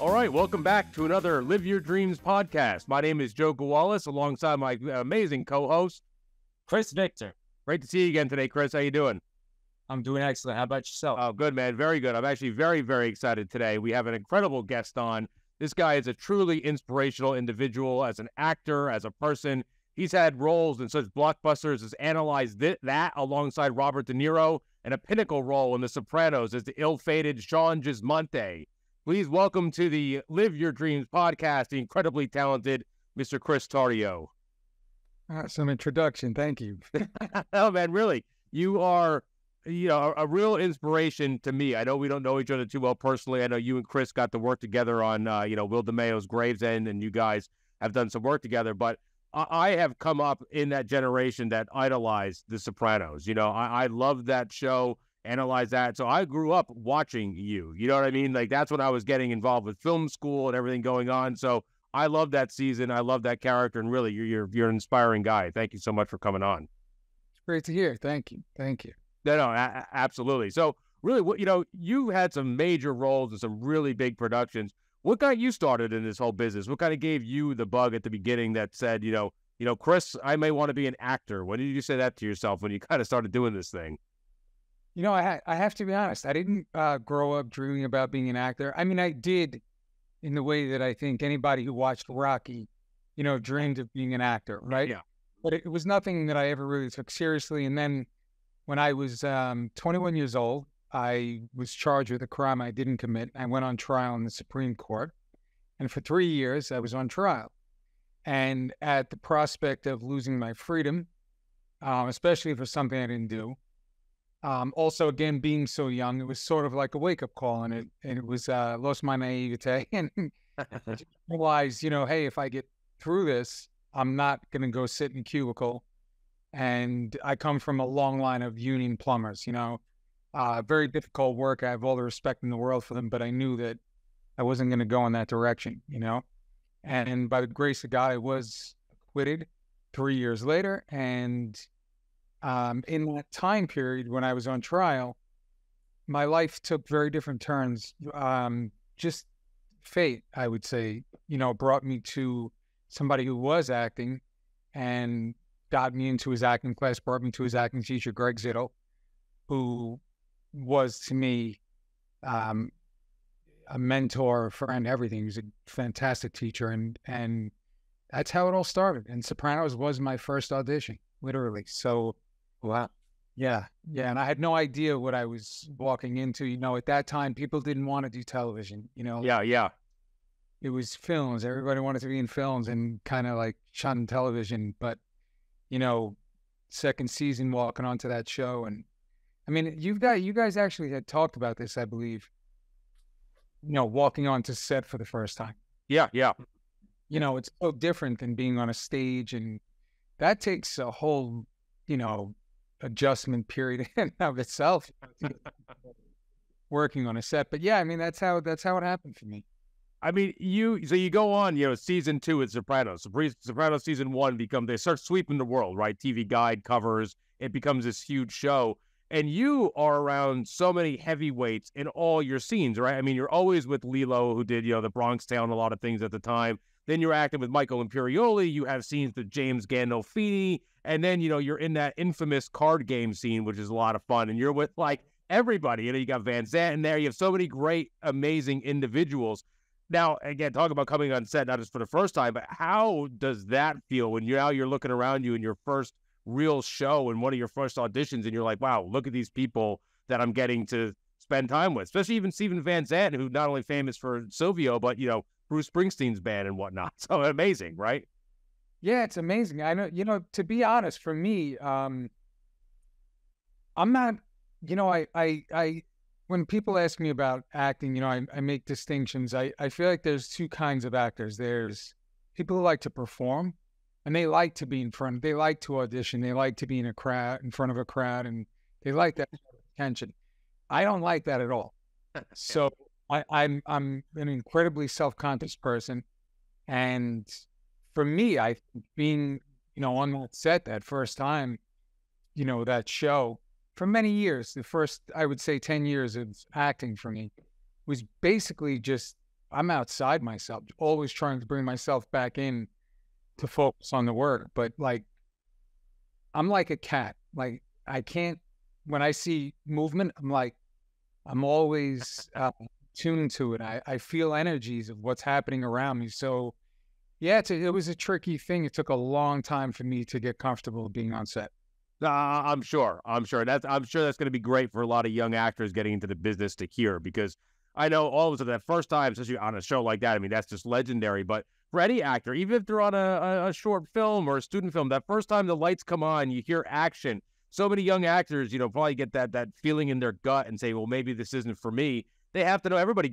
All right, welcome back to another Live Your Dreams podcast. My name is Joe Gawalis, alongside my amazing co-host, Chris Victor. Great to see you again today, Chris. How you doing? I'm doing excellent. How about yourself? Oh, good, man. Very good. I'm actually very, very excited today. We have an incredible guest on. This guy is a truly inspirational individual as an actor, as a person. He's had roles in such blockbusters as Analyze That alongside Robert De Niro, and a pinnacle role in The Sopranos as the ill-fated Sean Gismonte. Please welcome to the Live Your Dreams podcast, the incredibly talented Mr. Chris Tardio. Some introduction. Thank you. Oh, man, really. You are, a real inspiration to me. I know we don't know each other too well personally. I know you and Chris got to work together on, Will DeMayo's Gravesend, and you guys have done some work together. But I have come up in that generation that idolized The Sopranos. I love that show. Analyze That. So I grew up watching you. You know what I mean? Like, that's when I was getting involved with film school and everything going on. So I love that season. I love that character. And really, you're an inspiring guy. Thank you so much for coming on. It's great to hear. Thank you. No, absolutely. So really, you had some major roles in some really big productions. What got you started in this whole business? What kind of gave you the bug at the beginning that said, Chris, I may want to be an actor? When did you say that to yourself when you kind of started doing this thing? I have to be honest. I didn't grow up dreaming about being an actor. I mean, I did in the way that I think anybody who watched Rocky, dreamed of being an actor, right? Yeah. But it was nothing that I ever really took seriously. And then when I was 21 years old, I was charged with a crime I didn't commit. I went on trial in the Supreme Court. And for 3 years, I was on trial. And at the prospect of losing my freedom, especially for something I didn't do, also, again, being so young, it was sort of like a wake-up call, and it was lost my naivete and realized, hey, if I get through this, I'm not going to go sit in a cubicle. And I come from a long line of union plumbers, very difficult work. I have all the respect in the world for them, but I knew that I wasn't going to go in that direction, And by the grace of God, I was acquitted 3 years later, and in that time period when I was on trial, my life took very different turns. Just fate, I would say, brought me to somebody who was acting and got me into his acting class, brought me to his acting teacher, Greg Zittel, who was to me a mentor, a friend, everything. He was a fantastic teacher, and that's how it all started. And Sopranos was my first audition, literally. So, wow. Yeah. And I had no idea what I was walking into. At that time, people didn't want to do television, Yeah. It was films. Everybody wanted to be in films and kind of like shun television. But, second season walking onto that show. And I mean, you guys actually had talked about this, I believe, walking onto set for the first time. Yeah. It's so different than being on a stage, and that takes a whole, adjustment period in and of itself, working on a set. But yeah, I mean, that's how it happened for me. I mean, you go on, season 2 at Sopranos. Sopranos season 1 they start sweeping the world, right? TV Guide covers, it becomes this huge show. And you are around so many heavyweights in all your scenes, right? I mean, you're always with Lilo, who did, the Bronx Tale, a lot of things at the time. Then you're acting with Michael Imperioli. You have scenes with James Gandolfini. And then, you're in that infamous card game scene, which is a lot of fun. And you're with, like, everybody. You got Van Zant in there. You have so many great, amazing individuals. Now, again, talk about coming on set, not just for the first time, but how does that feel when you're looking around you in your first real show and one of your first auditions, and you're like, wow, look at these people that I'm getting to spend time with, especially even Steven Van Zandt, who's not only famous for Silvio, but, Bruce Springsteen's band and whatnot. So amazing, right? Yeah, it's amazing. I know, to be honest, for me, I'm not, I when people ask me about acting, I make distinctions. I feel like there's two kinds of actors. There's people who like to perform, and they like to be in front. They like to audition. They like to be in front of a crowd, and they like that attention. I don't like that at all. So I'm an incredibly self-conscious person, and for me, I think being on that set that first time, that show for many years, the first, I would say 10 years of acting for me was basically just I'm outside myself, always trying to bring myself back in to focus on the work. But like, I'm like a cat. Like I can't, when I see movement, I'm always tuned to it. I feel energies of what's happening around me. So yeah, it was a tricky thing. It took a long time for me to get comfortable being on set. I'm sure. I'm sure that's going to be great for a lot of young actors getting into the business to hear, because I know all of us at that first time, especially on a show like that. I mean, that's just legendary. But for any actor, even if they're on a short film or a student film, that first time the lights come on, you hear action. So many young actors, probably get that feeling in their gut and say, well, maybe this isn't for me. They have to know everybody goes